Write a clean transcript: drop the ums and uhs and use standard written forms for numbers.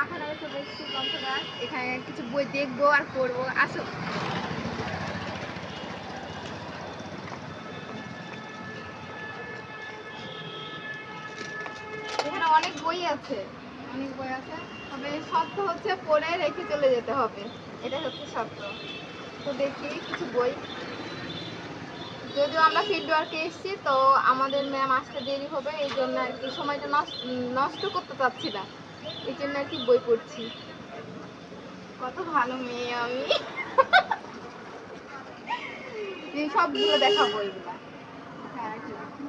পাখানা চলে এসেছি গ্রন্থাগার, এখানে কিছু বই দেখবো আর পড়বো। আসো। এখানে অনেক বই আছে, অনেক বই আছে, তবে শর্ত হচ্ছে পড়ে রেখে চলে যেতে হবে, এটা হচ্ছে শর্ত। তো দেখি কিছু বই, যদিও আমরা ফিল্ড ওয়ার্কে এসেছি তো আমাদের ম্যাম আসতে দেরি হবে, এই জন্য আর কি সময়টা নষ্ট করতে চাচ্ছি না, এই জন্য আর কি বই পড়ছি। কত ভালো মেয়ে আমি। এই সবগুলো দেখাবো এগুলা। হ্যাঁ ঠিক আছে।